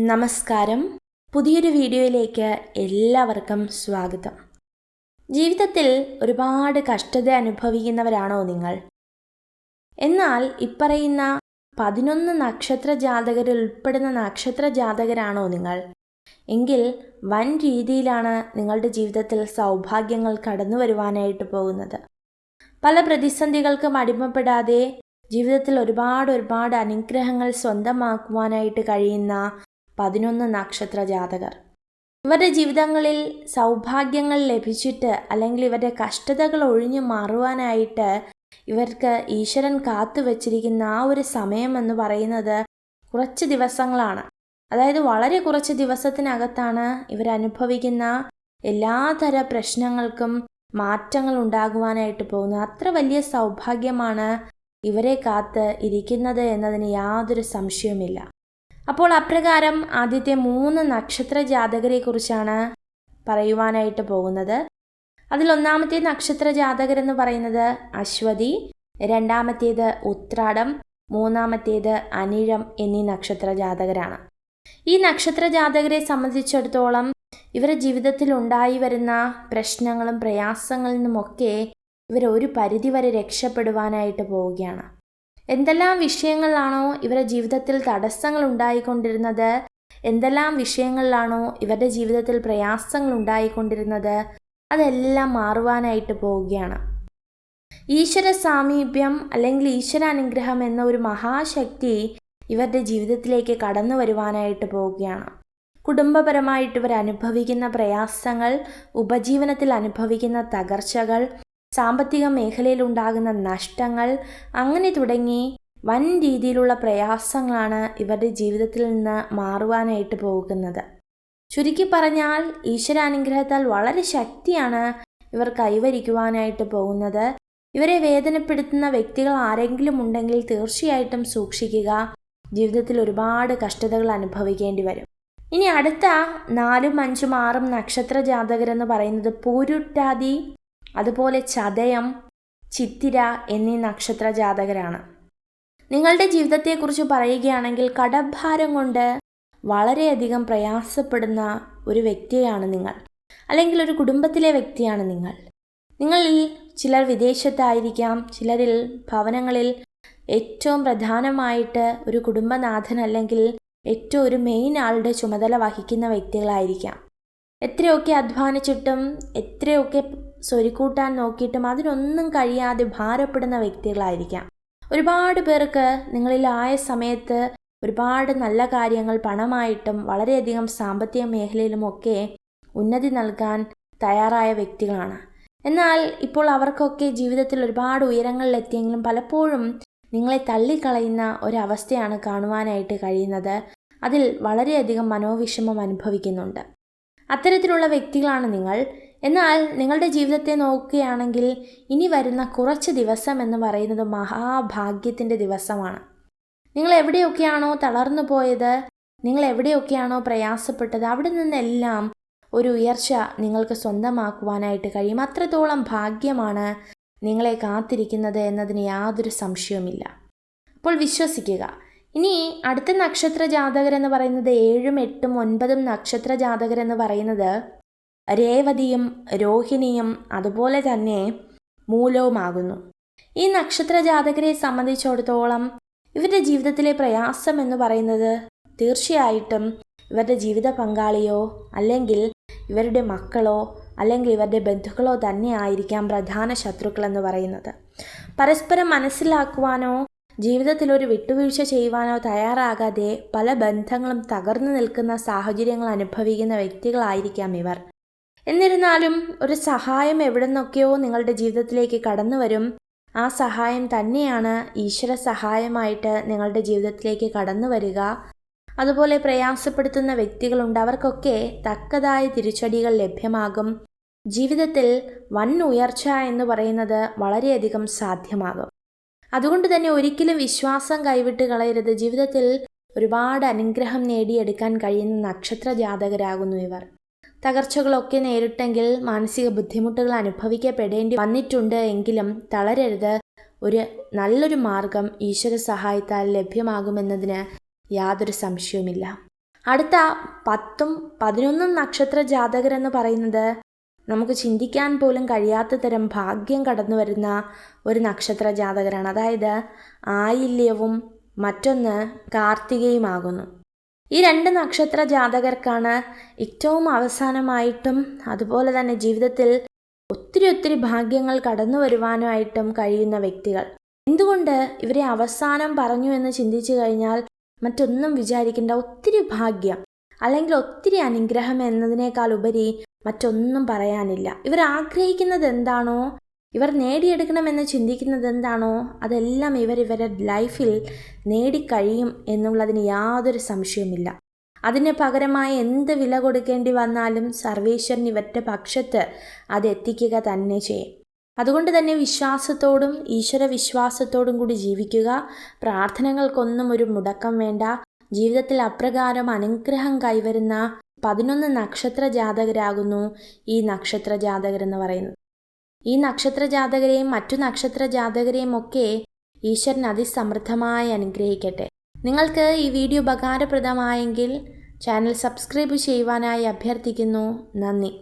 നമസ്കാരം. പുതിയൊരു വീഡിയോയിലേക്ക് എല്ലാവർക്കും സ്വാഗതം. ജീവിതത്തിൽ ഒരുപാട് കഷ്ടത അനുഭവിക്കുന്നവരാണോ നിങ്ങൾ? എന്നാൽ ഇപ്പറയുന്ന 11 നക്ഷത്ര ജാതകരിൽ ഉൾപ്പെടുന്ന നക്ഷത്ര ജാതകരാണോ നിങ്ങൾ? എങ്കിൽ വൻ രീതിയിലാണ് നിങ്ങളുടെ ജീവിതത്തിൽ സൗഭാഗ്യങ്ങൾ കടന്നു വരുവാനായിട്ട് പോകുന്നത്. പല പ്രതിസന്ധികൾക്കും അടിമപ്പെടാതെ ജീവിതത്തിൽ ഒരുപാട് അനുഗ്രഹങ്ങൾ സ്വന്തമാക്കുവാനായിട്ട് കഴിയുന്ന 11 നക്ഷത്ര ജാതകർ. ഇവരുടെ ജീവിതങ്ങളിൽ സൗഭാഗ്യങ്ങൾ ലഭിച്ചിട്ട് അല്ലെങ്കിൽ ഇവരുടെ കഷ്ടതകൾ ഒഴിഞ്ഞു മാറുവാനായിട്ട് ഇവർക്ക് ഈശ്വരൻ കാത്തു വച്ചിരിക്കുന്ന ആ ഒരു സമയം എന്ന് പറയുന്നത് കുറച്ച് ദിവസങ്ങളാണ്. അതായത് വളരെ കുറച്ച് ദിവസത്തിനകത്താണ് ഇവരനുഭവിക്കുന്ന എല്ലാതര പ്രശ്നങ്ങൾക്കും മാറ്റങ്ങൾ ഉണ്ടാകുവാനായിട്ട് പോകുന്നത്. അത്ര വലിയ സൗഭാഗ്യമാണ് ഇവരെ കാത്ത് ഇരിക്കുന്നത് എന്നതിന് യാതൊരു സംശയവുമില്ല. അപ്പോൾ അപ്രകാരം ആദ്യത്തെ 3 നക്ഷത്ര ജാതകരെ കുറിച്ചാണ് പറയുവാനായിട്ട് പോകുന്നത്. അതിൽ ഒന്നാമത്തെ നക്ഷത്ര ജാതകരെന്ന് പറയുന്നത് അശ്വതി, രണ്ടാമത്തേത് ഉത്രാടം, മൂന്നാമത്തേത് അനിഴം എന്നീ നക്ഷത്ര ജാതകരാണ്. ഈ നക്ഷത്ര ജാതകരെ സംബന്ധിച്ചിടത്തോളം ഇവരുടെ ജീവിതത്തിൽ ഉണ്ടായി വരുന്ന പ്രശ്നങ്ങളും പ്രയാസങ്ങളിൽ നിന്നുമൊക്കെ ഇവർ ഒരു പരിധിവരെ രക്ഷപ്പെടുവാനായിട്ട് പോവുകയാണ്. എന്തെല്ലാം വിഷയങ്ങളിലാണോ ഇവരുടെ ജീവിതത്തിൽ തടസ്സങ്ങൾ ഉണ്ടായിക്കൊണ്ടിരുന്നത്, എന്തെല്ലാം വിഷയങ്ങളിലാണോ ഇവരുടെ ജീവിതത്തിൽ പ്രയാസങ്ങൾ ഉണ്ടായിക്കൊണ്ടിരുന്നത്, അതെല്ലാം മാറുവാനായിട്ട് പോവുകയാണ്. ഈശ്വര സാമീപ്യം അല്ലെങ്കിൽ ഈശ്വരാനുഗ്രഹം എന്ന ഒരു മഹാശക്തി ഇവരുടെ ജീവിതത്തിലേക്ക് കടന്നു വരുവാനായിട്ട് പോവുകയാണ്. കുടുംബപരമായിട്ട് ഇവർ അനുഭവിക്കുന്ന പ്രയാസങ്ങൾ, ഉപജീവനത്തിൽ അനുഭവിക്കുന്ന തകർച്ചകൾ, സാമ്പത്തിക മേഖലയിൽ ഉണ്ടാകുന്ന നഷ്ടങ്ങൾ, അങ്ങനെ തുടങ്ങി വൻ രീതിയിലുള്ള പ്രയാസങ്ങളാണ് ഇവരുടെ ജീവിതത്തിൽ നിന്ന് മാറുവാനായിട്ട് പോകുന്നത്. ചുരുക്കി പറഞ്ഞാൽ ഈശ്വരാനുഗ്രഹത്താൽ വളരെ ശക്തിയാണ് ഇവർ കൈവരിക്കുവാനായിട്ട് പോകുന്നത്. ഇവരെ വേദനപ്പെടുത്തുന്ന വ്യക്തികൾ ആരെങ്കിലും ഉണ്ടെങ്കിൽ തീർച്ചയായിട്ടും സൂക്ഷിക്കുക. ജീവിതത്തിൽ ഒരുപാട് കഷ്ടതകൾ അനുഭവിക്കേണ്ടി വരും. ഇനി അടുത്ത 4, 5, 6 നക്ഷത്ര ജാതകരെന്ന് പറയുന്നത് പൂരുട്ടാതി, അതുപോലെ ചതയം, ചിത്തിര എന്നീ നക്ഷത്ര ജാതകരാണ്. നിങ്ങളുടെ ജീവിതത്തെക്കുറിച്ച് പറയുകയാണെങ്കിൽ കടഭാരം കൊണ്ട് വളരെയധികം പ്രയാസപ്പെടുന്ന ഒരു വ്യക്തിയാണ് നിങ്ങൾ, അല്ലെങ്കിൽ ഒരു കുടുംബത്തിലെ വ്യക്തിയാണ് നിങ്ങൾ. നിങ്ങളിൽ ചിലർ വിദേശത്തായിരിക്കാം, ചിലരിൽ ഭവനങ്ങളിൽ ഏറ്റവും പ്രധാനമായിട്ട് ഒരു കുടുംബനാഥൻ അല്ലെങ്കിൽ ഏറ്റവും ഒരു മെയിൻ ആളുടെ ചുമതല വഹിക്കുന്ന വ്യക്തികളായിരിക്കാം. എത്രയൊക്കെ അധ്വാനിച്ചിട്ടും എത്രയൊക്കെ സ്വരുക്കൂട്ടാൻ നോക്കിയിട്ടും അതിനൊന്നും കഴിയാതെ ഭാരപ്പെടുന്ന വ്യക്തികളായിരിക്കാം. ഒരുപാട് പേർക്ക് നിങ്ങളിലായ സമയത്ത് ഒരുപാട് നല്ല കാര്യങ്ങൾ പണമായിട്ടും വളരെയധികം സാമ്പത്തിക മേഖലയിലുമൊക്കെ ഉന്നതി നൽകാൻ തയ്യാറായ വ്യക്തികളാണ്. എന്നാൽ ഇപ്പോൾ അവർക്കൊക്കെ ജീവിതത്തിൽ ഒരുപാട് ഉയരങ്ങളിലെത്തിയെങ്കിലും പലപ്പോഴും നിങ്ങളെ തള്ളിക്കളയുന്ന ഒരവസ്ഥയാണ് കാണുവാനായിട്ട് കഴിയുന്നത്. അതിൽ വളരെയധികം മനോവിഷമം അനുഭവിക്കുന്നുണ്ട്. അത്തരത്തിലുള്ള വ്യക്തികളാണ് നിങ്ങൾ. എന്നാൽ നിങ്ങളുടെ ജീവിതത്തെ നോക്കുകയാണെങ്കിൽ ഇനി വരുന്ന കുറച്ച് ദിവസം എന്ന് പറയുന്നത് മഹാഭാഗ്യത്തിൻ്റെ ദിവസമാണ്. നിങ്ങൾ എവിടെയൊക്കെയാണോ തളർന്നു പോയത്, നിങ്ങൾ എവിടെയൊക്കെയാണോ പ്രയാസപ്പെട്ടത്, അവിടെ നിന്നെല്ലാം ഒരു ഉയർച്ച നിങ്ങൾക്ക് സ്വന്തമാക്കുവാനായിട്ട് കഴിയും. അത്രത്തോളം ഭാഗ്യമാണ് നിങ്ങളെ കാത്തിരിക്കുന്നത് എന്നതിന് യാതൊരു സംശയവുമില്ല. അപ്പോൾ വിശ്വസിക്കുക. ഇനി അടുത്ത നക്ഷത്ര ജാതകരെന്ന് പറയുന്നത് 7, 8, 9 നക്ഷത്ര ജാതകരെന്ന് പറയുന്നത് രേവതിയും രോഹിണിയും അതുപോലെ തന്നെ മൂലവുമാകുന്നു. ഈ നക്ഷത്ര ജാതകരെ സംബന്ധിച്ചിടത്തോളം ഇവരുടെ ജീവിതത്തിലെ പ്രയാസം എന്ന് പറയുന്നത് തീർച്ചയായിട്ടും ഇവരുടെ ജീവിത പങ്കാളിയോ അല്ലെങ്കിൽ ഇവരുടെ മക്കളോ അല്ലെങ്കിൽ ഇവരുടെ ബന്ധുക്കളോ തന്നെ ആയിരിക്കാം പ്രധാന ശത്രുക്കളെന്ന് പറയുന്നത്. പരസ്പരം മനസ്സിലാക്കുവാനോ ജീവിതത്തിൽ ഒരു വിട്ടുവീഴ്ച ചെയ്യുവാനോ തയ്യാറാകാതെ പല ബന്ധങ്ങളും തകർന്നു നിൽക്കുന്ന സാഹചര്യങ്ങൾ അനുഭവിക്കുന്ന വ്യക്തികളായിരിക്കാം ഇവർ. എന്നിരുന്നാലും ഒരു സഹായം എവിടെ നിന്നൊക്കെയോ നിങ്ങളുടെ ജീവിതത്തിലേക്ക് കടന്നു വരും. ആ സഹായം തന്നെയാണ് ഈശ്വര സഹായമായിട്ട് നിങ്ങളുടെ ജീവിതത്തിലേക്ക് കടന്നു വരിക. അതുപോലെ പ്രയാസപ്പെടുത്തുന്ന വ്യക്തികളുണ്ട്, അവർക്കൊക്കെ തക്കതായ തിരിച്ചടികൾ ലഭ്യമാകും. ജീവിതത്തിൽ വൻ ഉയർച്ച എന്ന് പറയുന്നത് വളരെയധികം സാധ്യമാകും. അതുകൊണ്ട് തന്നെ ഒരിക്കലും വിശ്വാസം കൈവിട്ട് കളയരുത്. ജീവിതത്തിൽ ഒരുപാട് അനുഗ്രഹം നേടിയെടുക്കാൻ കഴിയുന്ന നക്ഷത്ര ജാതകരാകുന്നു ഇവർ. തകർച്ചകളൊക്കെ നേരിട്ടെങ്കിൽ മാനസിക ബുദ്ധിമുട്ടുകൾ അനുഭവിക്കപ്പെടേണ്ടി വന്നിട്ടുണ്ട് എങ്കിലും തളരരുത്. ഒരു നല്ലൊരു മാർഗം ഈശ്വര സഹായത്താൽ ലഭ്യമാകുമെന്നതിന് യാതൊരു സംശയവുമില്ല. അടുത്ത 10ഉം 11ഉം നക്ഷത്ര ജാതകരെന്ന് പറയുന്നത് നമുക്ക് ചിന്തിക്കാൻ പോലും കഴിയാത്ത തരം ഭാഗ്യം കടന്നു വരുന്ന ഒരു നക്ഷത്ര ജാതകരാണ്. അതായത് ആയില്യവും മറ്റൊന്ന് കാർത്തികയുമാകുന്നു. ഈ 2 നക്ഷത്ര ജാതകർക്കാണ് ഏറ്റവും അവസാനമായിട്ടും അതുപോലെ തന്നെ ജീവിതത്തിൽ ഒത്തിരി ഭാഗ്യങ്ങൾ കടന്നു വരുവാനായിട്ടും കഴിയുന്ന വ്യക്തികൾ. എന്തുകൊണ്ട് ഇവരെ അവസാനം പറഞ്ഞു എന്ന് ചിന്തിച്ചു കഴിഞ്ഞാൽ മറ്റൊന്നും വിചാരിക്കേണ്ട. ഒത്തിരി ഭാഗ്യം അല്ലെങ്കിൽ ഒത്തിരി അനുഗ്രഹം എന്നതിനേക്കാൾ ഉപരി മറ്റൊന്നും പറയാനില്ല. ഇവർ ആഗ്രഹിക്കുന്നത് എന്താണോ, ഇവർ നേടിയെടുക്കണമെന്ന് ചിന്തിക്കുന്നത് എന്താണോ, അതെല്ലാം ഇവരുടെ ലൈഫിൽ നേടിക്കഴിയും എന്നുള്ളതിന് യാതൊരു സംശയവുമില്ല. അതിന് പകരമായി എന്ത് വില കൊടുക്കേണ്ടി വന്നാലും സർവേശ്വരൻ ഇവരുടെ പക്ഷത്ത് അത് എത്തിക്കുക തന്നെ ചെയ്യും. അതുകൊണ്ട് തന്നെ വിശ്വാസത്തോടും ഈശ്വര വിശ്വാസത്തോടും കൂടി ജീവിക്കുക. പ്രാർത്ഥനകൾക്കൊന്നും ഒരു മുടക്കം വേണ്ട. ജീവിതത്തിൽ അപ്രകാരം അനുഗ്രഹം കൈവരുന്ന 11 നക്ഷത്ര ജാതകരാകുന്നു ഈ നക്ഷത്ര ജാതകരെന്ന് പറയുന്നത്. ഈ നക്ഷത്ര ജാതകരെയും മറ്റു നക്ഷത്ര ജാതകരെയും ഒക്കെ ഈശ്വരൻ അതിസമൃദ്ധമായി അനുഗ്രഹിക്കട്ടെ. നിങ്ങൾക്ക് ഈ വീഡിയോ ഉപകാരപ്രദമായെങ്കിൽ ചാനൽ സബ്സ്ക്രൈബ് ചെയ്യുവാനായി അഭ്യർത്ഥിക്കുന്നു. നന്ദി.